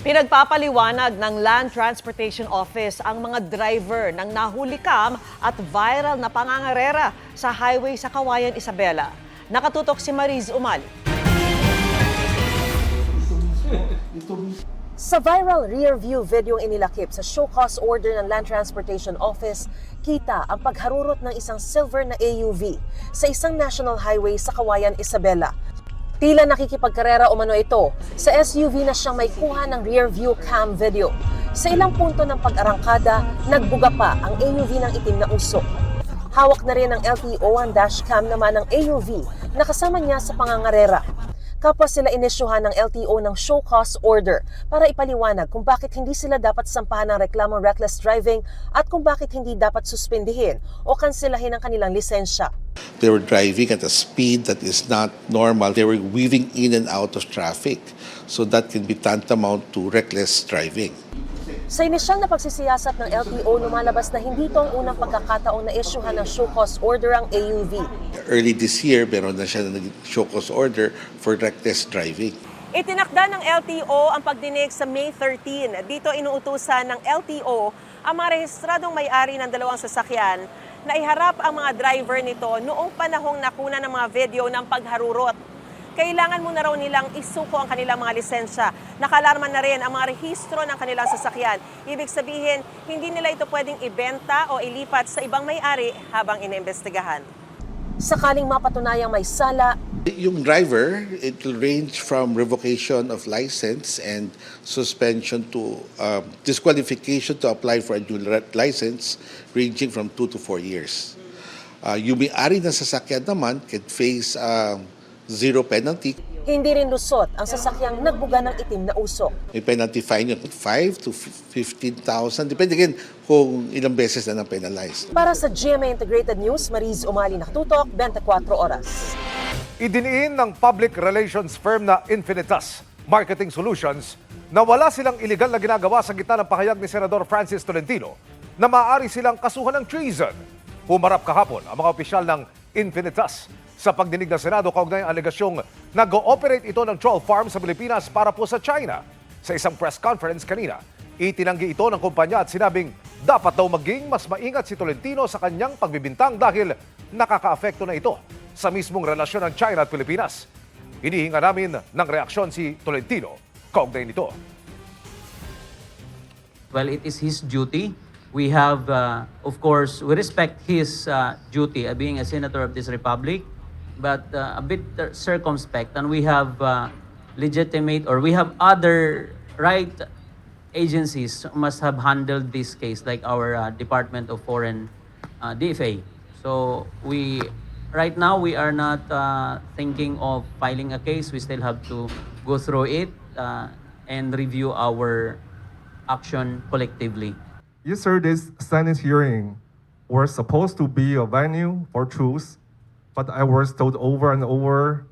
Pinagpapaliwanag ng Land Transportation Office ang mga driver ng nahulikam at viral na pangangarera sa highway sa Kawayan, Isabela. Nakatutok si Mariz Umali. Sa viral rear-view video inilakip sa show cause order ng Land Transportation Office, kita ang pagharurot ng isang silver na AUV sa isang national highway sa Kawayan, Isabela. Tila nakikipagkarera umano ito sa SUV na siyang may kuha ng rear-view cam video. Sa ilang punto ng pag-arangkada, nagbuga pa ang AUV ng itim na usok. Hawak na rin ng LTO ang dashcam naman ng AUV na kasama niya sa pangangarera. Kapwa sila inisyuhan ng LTO ng show cause order para ipaliwanag kung bakit hindi sila dapat sampahan ng reklamong reckless driving at kung bakit hindi dapat suspindihin o kansilahin ang kanilang lisensya. They were driving at a speed that is not normal. They were weaving in and out of traffic. So that can be tantamount to reckless driving. Sa inisyal na pagsisiyasat ng LTO, lumalabas na hindi ito ang unang pagkakataong na-issuehan ng show cause order ang AUV. Early this year, meron na siya na show cause order for reckless driving. Itinakda ng LTO ang pagdinig sa May 13. Dito inuutusan ng LTO ang mga rehistradong may-ari ng dalawang sasakyan na iharap ang mga driver nito noong panahong nakuna ng mga video ng pagharurot. Kailangan muna raw nilang isuko ang kanilang mga lisensya. Nakalarma na rin ang mga rehistro ng kanilang sasakyan. Ibig sabihin, hindi nila ito pwedeng ibenta o ilipat sa ibang may-ari habang inimbestigahan. Sakaling mapatunayang may sala, Yung driver, it will range from revocation of license and suspension to disqualification to apply for a dual license ranging from 2 to 4 years. Yung may-ari ng sasakyan naman can face zero penalty. hindi rin lusot ang sasakyang nagbuga ng itim na usok. May penalty fine yun, 5 to 15,000. Depende din kung ilang beses na penalized. Para sa GMA Integrated News, Mariz Umali, nakatutok, 24 oras. Idiniin ng public relations firm na Infinitas Marketing Solutions na wala silang iligal na ginagawa sa gitna ng pahayag ni Senador Francis Tolentino na maaari silang kasuhan ng treason. Humarap kahapon ang mga opisyal ng Infinitas sa pagdinig ng Senado kaugnay ang alegasyong nag-ooperate ito ng troll farm sa Pilipinas para po sa China. Sa isang press conference kanina, itinanggi ito ng kumpanya at sinabing dapat daw maging mas maingat si Tolentino sa kanyang pagbibintang dahil nakakaapekto na ito sa mismong relasyon ng China at Pilipinas. Hinihinga namin ng reaksyon si Tolentino kaugnay nito. Well, it is his duty. We have, of course, we respect his duty being a senator of this republic, but a bit circumspect, and we have legitimate, or we have other right agencies must have handled this case, like our Department of Foreign DFA. So right now we are not thinking of filing a case. We still have to go through it and review our action collectively. Yesterday's Senate hearing was supposed to be a venue for truth, but I was told over and over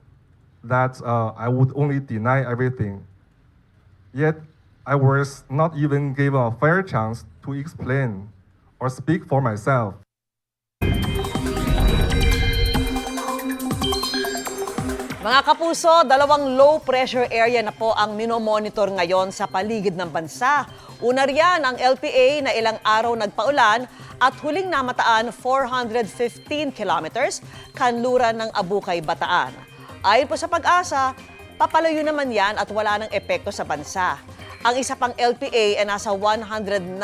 that I would only deny everything. Yet, I was not even given a fair chance to explain or speak for myself. Mga kapuso, dalawang low-pressure area na po ang minomonitor ngayon sa paligid ng bansa. Una riyan ang LPA na ilang araw nagpaulan at huling namataan 415 kilometers kanluran ng Abukay, Bataan. Ayon po sa Pag-asa, papalayo naman yan at wala ng epekto sa bansa. Ang isa pang LPA ay nasa 190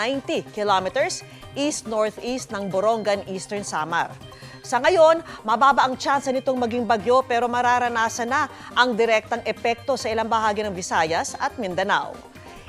kilometers east-northeast ng Borongan, Eastern Samar. Sa ngayon, mababa ang tsansa nitong maging bagyo pero mararanasan na ang direktang epekto sa ilang bahagi ng Visayas at Mindanao.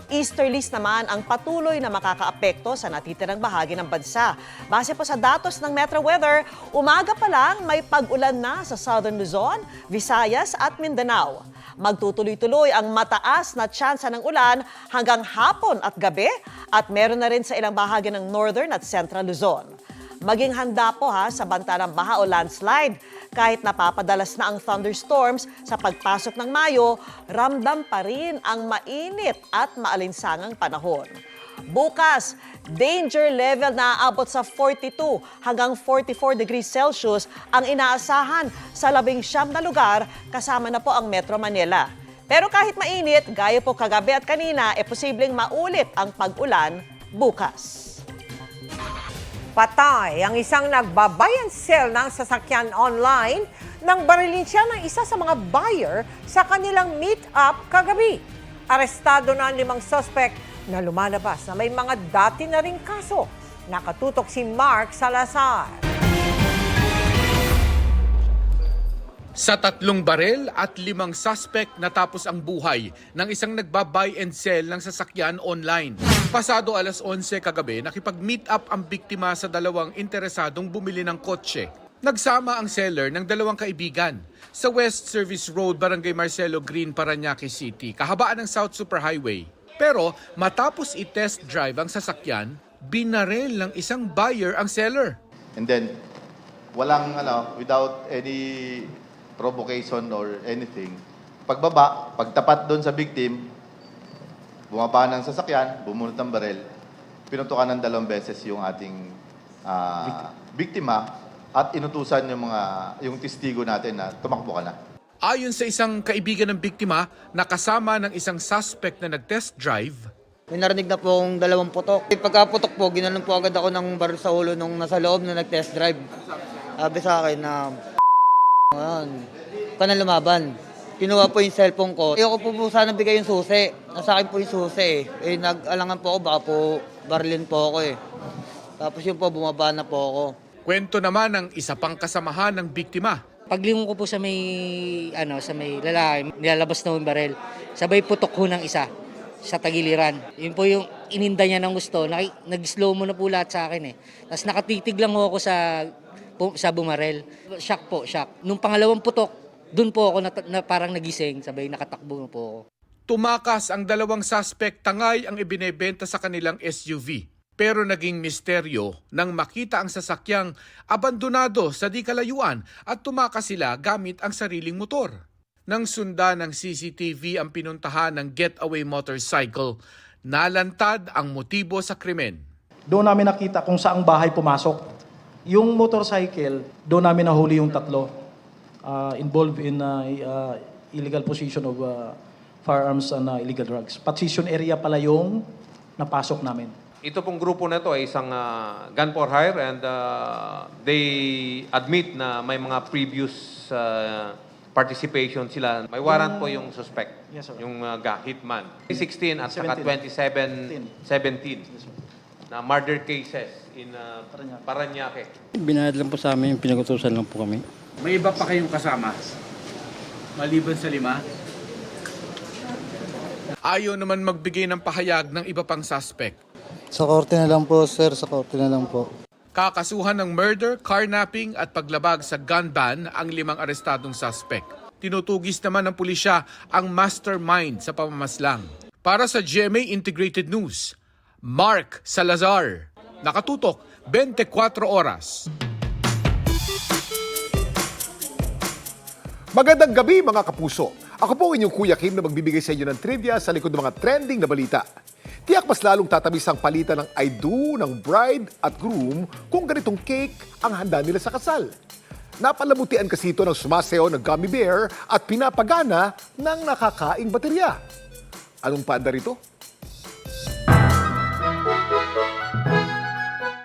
Easterlies naman ang patuloy na makakaapekto sa natitirang bahagi ng bansa. Base po sa datos ng Metro Weather, umaga pa lang may pag-ulan na sa Southern Luzon, Visayas at Mindanao. Magtutuloy-tuloy ang mataas na tsansa ng ulan hanggang hapon at gabi at meron na rin sa ilang bahagi ng Northern at Central Luzon. Maging handa po sa banta ng baha o landslide. Kahit napapadalas na ang thunderstorms sa pagpasok ng Mayo, ramdam pa rin ang mainit at maalinsangang panahon. Bukas, danger level na aabot sa 42 hanggang 44 degrees Celsius ang inaasahan sa 19 na lugar kasama na po ang Metro Manila. Pero kahit mainit, gaya po kagabi at kanina, posibleng maulit ang pag-ulan bukas. Patay ang isang nagba-buy and sell ng sasakyan online nang barilin siya ng isa sa mga buyer sa kanilang meet-up kagabi. Arestado na ang 5 suspect na lumalabas na may mga dati na ring kaso. Nakatutok si Mark Salazar. Sa 3 barel at 5 suspect natapos ang buhay ng isang nagba-buy and sell ng sasakyan online. Pasado alas 11 kagabi, nakipag-meet up ang biktima sa 2 interesadong bumili ng kotse. Nagsama ang seller ng 2 kaibigan sa West Service Road, Barangay Marcelo Green, Parañaque City, kahabaan ng South Superhighway. Pero matapos i-test drive ang sasakyan, binarel ng isang buyer ang seller. And then, without any provocation or anything, pagtapat doon sa victim, bumaba ng sasakyan, bumunot ng barel, pinutukan ng 2 beses yung ating biktima at inutusan yung testigo natin na tumakbo ka na. Ayon sa isang kaibigan ng biktima, nakasama ng isang suspect na nag-test drive, may narinig na po akong 2 putok. Pagkaputok po, ginanon po agad ako ng baril sa ulo nung nasa loob na nag-test drive. Sabi sa akin na, ka na lumaban. Kinuha po yung cellphone ko. Ayoko po sana bigay yung susi. Nasa akin po yung susi eh. Nag-alangan po ako, baka po barilin po ako eh. Tapos yun po, bumaba na po ako. kwento naman ng isa pang kasamahan ng biktima. Paglingon ko po sa may lalaki, nilalabas na yung barel. Sabay putok ko ng isa sa tagiliran. Yun po yung ininda niya ng gusto. Nag-slow mo na po lahat sa akin eh. Tapos nakatitig lang ako sa bumarel. Shock po, shock. Nung pangalawang putok, dun po ako na parang nagising. Sabay nakatakbo na po ako. Tumakas ang 2 suspect, tangay ang ibinebenta sa kanilang SUV. Pero naging misteryo nang makita ang sasakyang abandonado sa di kalayuan at tumakas sila gamit ang sariling motor. Nang sundan ng CCTV ang pinuntahan ng getaway motorcycle, nalantad ang motibo sa krimen. Doon namin nakita kung saang bahay pumasok. Yung motorcycle, doon namin nahuli yung 3 involved in illegal possession of firearms and illegal drugs. Position area pala yung napasok namin. Ito pong grupo na to ay isang gun for hire and they admit na may mga previous participation sila. May warrant po yung suspect, yes, sir. yung hitman. 16 at saka 17 na murder cases in Parañaque. Binayad lang po sa amin, pinagutusan lang po kami. May iba pa kayong kasama? Maliban sa 5? Ayaw naman magbigay ng pahayag ng iba pang suspect. Sa korte na lang po, sir. Sa korte na lang po. Kakasuhan ng murder, carnapping at paglabag sa gun ban ang 5 arestadong suspect. Tinutugis naman ng pulisya ang mastermind sa pamamaslang. Para sa GMA Integrated News, Mark Salazar. Nakatutok, 24 oras. Magandang gabi mga kapuso. Ako po inyong Kuya Kim na magbibigay sa inyo ng trivia sa likod ng mga trending na balita. Tiyak mas lalong tatamis ang palitan ng I do ng bride at groom kung ganitong cake ang handa nila sa kasal. Napalamutian kasi ito ng sumasayaw ng gummy bear at pinapagana ng nakakaing baterya. Anong paandar ito?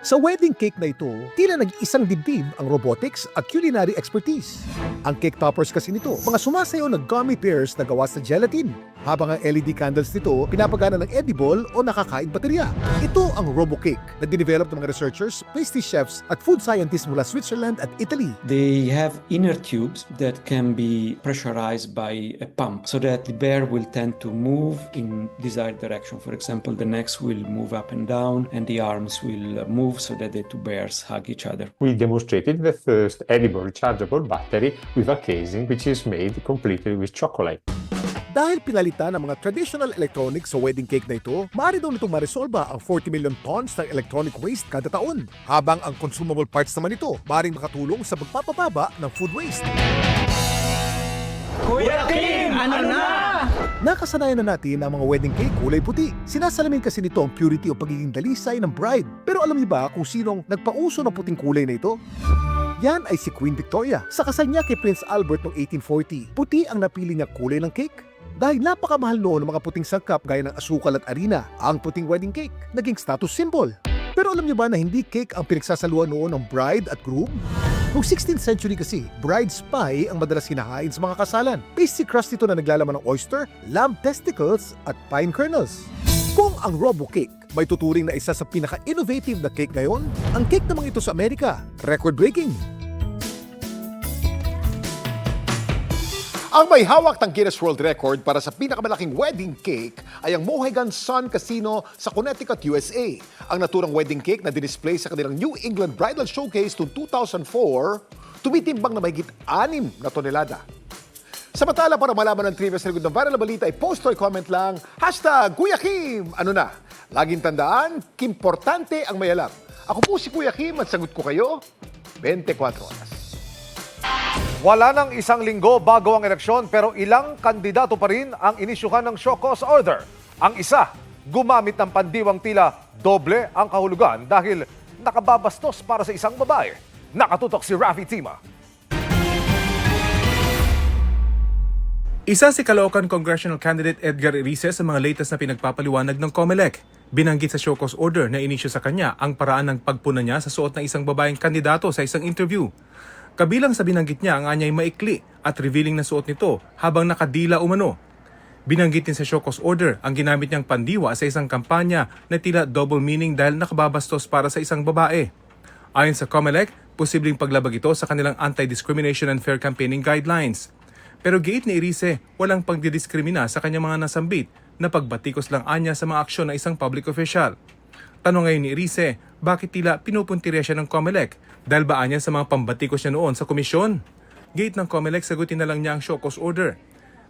Sa wedding cake na ito, tila nag-isang dibdib ang robotics at culinary expertise. Ang cake toppers kasi nito, mga sumasayaw na gummy bears na gawa sa gelatin. Habang ang LED candles nito, pinapagana ng edible o nakakaing baterya. Ito ang RoboCake na dinevelop ng mga researchers, pastry chefs at food scientists mula Switzerland at Italy. They have inner tubes that can be pressurized by a pump so that the bear will tend to move in desired direction. For example, the necks will move up and down and the arms will move so that the 2 bears hug each other. We demonstrated the first edible rechargeable battery with a casing which is made completely with chocolate. Dahil pinalitan ng mga traditional electronics sa wedding cake na ito, maaari daw nitong maresolba ang 40 million tons ng electronic waste kada taon. Habang ang consumable parts naman ito, maaaring makatulong sa pagpapababa ng food waste. Kuya Kim, ano na? Nakasanayan na natin ang mga wedding cake kulay puti. Sinasalamin kasi nito ang purity o pagiging dalisay ng bride. Pero alam niyo ba kung sinong nagpauso ng puting kulay na ito? Yan ay si Queen Victoria. Sa kasal niya kay Prince Albert noong 1840, puti ang napili niya kulay ng cake. Dahil napakamahal noon ng mga puting sangkap gaya ng asukal at harina, ang puting wedding cake naging status symbol. Pero alam niyo ba na hindi cake ang pinagsasaluhan noon ng bride at groom? Noong 16th century kasi, bride's pie ang madalas hinahain sa mga kasalan. Pastry crust ito na naglalaman ng oyster, lamb testicles at pine kernels. Kung ang Robo Cake may tuturing na isa sa pinaka-innovative na cake ngayon, ang cake namang ito sa Amerika, record-breaking. Ang may hawak ng Guinness World Record para sa pinakamalaking wedding cake ay ang Mohegan Sun Casino sa Connecticut, USA. Ang naturang wedding cake na dinisplay sa kanilang New England Bridal Showcase noong 2004, tumitimbang na mahigit 6 na tonelada. Samantala, para malaman ng trivia sa likod ng viral na balita, ay post or comment lang, #Kuya Kim! Ano na? Laging tandaan, kimportante ang may alam. Ako po si Kuya Kim at sagot ko kayo, 24 oras. Wala nang isang linggo bago ang eleksyon pero ilang kandidato pa rin ang inisyuhan ng show cause order. Ang isa, gumamit ng pandiwang tila doble ang kahulugan dahil nakababastos para sa isang babae. Nakatutok si Rafi Tima. Isa si Caloocan Congressional Candidate Edgar Erice sa mga latest na pinagpapaliwanag ng COMELEC. Binanggit sa show cause order na inisyu sa kanya ang paraan ng pagpuna niya sa suot ng isang babaeng kandidato sa isang interview. Kabilang sa binanggit niya ang anyay maikli at revealing na suot nito habang nakadila umano. Binanggit din sa show cause order ang ginamit niyang pandiwa sa isang kampanya na tila double meaning dahil nakababastos para sa isang babae. Ayon sa COMELEC, posibleng paglabag ito sa kanilang Anti-Discrimination and Fair Campaigning Guidelines. Pero giit ni Erice, walang pagdidiskrimina sa kanyang mga nasambit na pagbatikos lang anya sa mga aksyon ng isang public official. Tanong ngayon ni Erice, bakit tila pinupuntirya siya ng COMELEC dahil ba anya sa mga pambatikos niya noon sa komisyon? Giit ng COMELEC, sagutin na lang niya ang show cause order.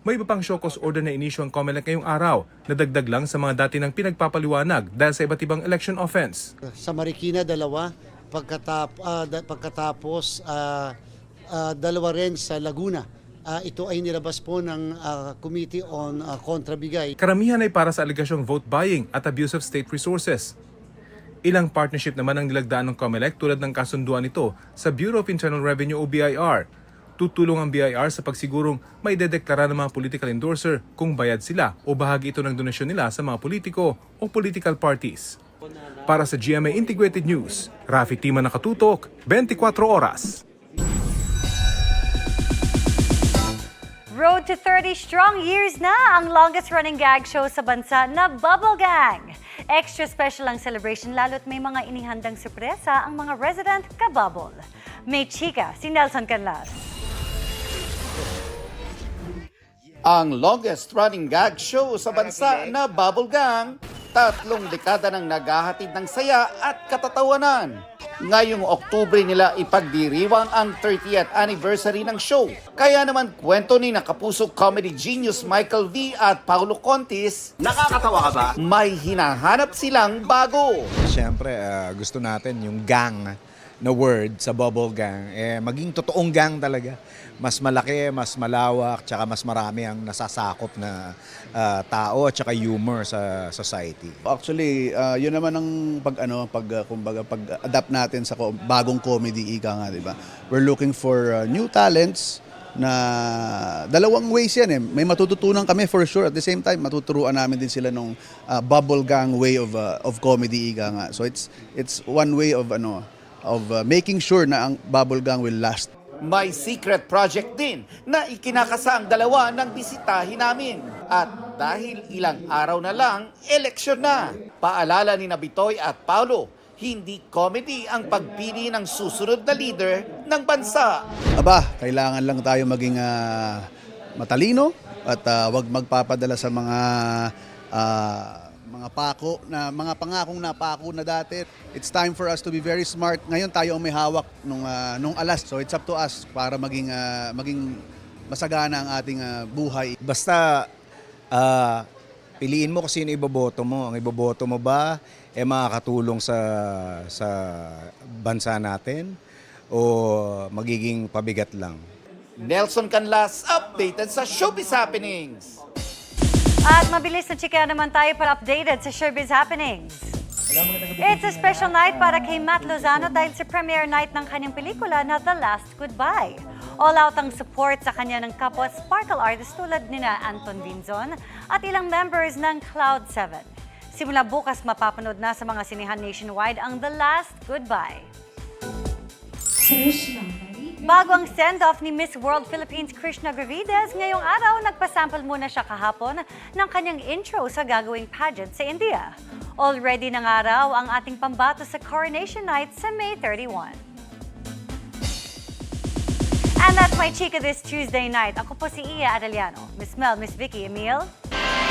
May iba pang show cause order na inisyu ang COMELEC ngayong araw na dagdag lang sa mga dati ng pinagpapaliwanag dahil sa iba't ibang election offense. Sa Marikina, 2. Pagkatapos, 2 rin sa Laguna. Ito ay nilabas po ng Committee on Kontrabigay. Karamihan ay para sa aligasyong vote buying at abuse of state resources. Ilang partnership naman ang nilagdaan ng COMELEC tulad ng kasunduan nito sa Bureau of Internal Revenue o BIR. Tutulong ang BIR sa pagsigurong may dedeklara ng mga political endorser kung bayad sila o bahagi ito ng donasyon nila sa mga politiko o political parties. Para sa GMA Integrated News, Rafi Tima, nakatutok, 24 oras. Road to 30 strong years na ang longest-running gag show sa bansa na Bubble Gang. Extra special ang celebration lalo't may mga inihandang sorpresa ang mga resident ka-bubble. May chika si Nelson Canlas. Ang longest-running gag show sa bansa na Bubble Gang, 3 dekada nang naghahatid ng saya at katatawanan. Ngayong Oktubre nila ipagdiriwang ang 30th anniversary ng show. Kaya naman kwento ni nakapuso comedy genius Michael V. at Paulo Contis, nakakatawa ka ba? May hinahanap silang bago. Siyempre, gusto natin yung gang na word sa Bubble Gang, maging totoong gang talaga. Mas malaki, mas malawak, tsaka mas marami ang nasasakop na tao at tsaka humor sa society. Actually, yun naman ang pag-adapt natin sa bagong comedy, ika nga, di ba? We're looking for new talents na dalawang ways yan eh. May matututunan kami for sure. At the same time, matuturuan namin din sila nung Bubble Gang way of comedy, ika nga. So it's one way of making sure na ang Bubble Gang will last. May secret project din na ikinakasa ang dalawa ng bisitahin namin. At dahil ilang araw na lang, eleksyon na. Paalala ni Bitoy at Paulo, hindi comedy ang pagpili ng susunod na leader ng bansa. Kailangan lang tayo maging matalino at wag magpapadala sa mga mga pangakong napako na dati. It's time for us to be very smart. Ngayon tayo ang may hawak nung alas. So it's up to us para maging masagana ang ating buhay. Basta piliin mo kung sino iboboto mo. Ang iboboto mo ba makakatulong sa bansa natin o magiging pabigat lang? Nelson Canlas, updated sa Showbiz Happenings. At mabilis na chika naman tayo para updated sa Showbiz Happenings. It's a special night para kay Matt Lozano dahil sa premiere night ng kanyang pelikula na The Last Goodbye. All out ang support sa kanya ng kapwa sparkle artist tulad nina Anton Vinzon at ilang members ng Cloud7. Simula bukas mapapanood na sa mga sinihan nationwide ang The Last Goodbye. Bago ang send-off ni Miss World Philippines Krishna Gravides, ngayong araw nagpasample muna siya kahapon ng kanyang intro sa gagawing pageant sa India. Already ng araw ang ating pambato sa Coronation Night sa May 31. And that's my chika this Tuesday night. Ako po si Iya Adaliano. Miss Mel, Miss Vicky, Emil.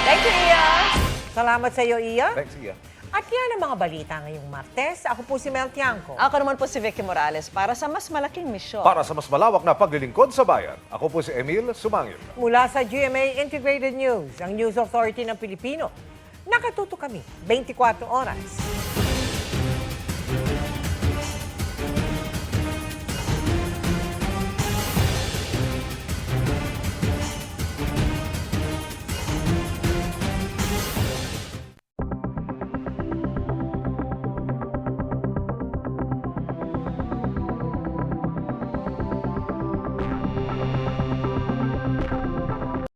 Thank you, Iya! Salamat sa iyo, Iya. Thanks, Iya. At yan ang mga balita ngayong Martes. Ako po si Mel Tiangco. Ako naman po si Vicky Morales para sa mas malaking misyon. Para sa mas malawak na paglilingkod sa bayan, ako po si Emil Sumangil. Mula sa GMA Integrated News, ang News Authority ng Pilipino. Nakatuto kami 24 oras.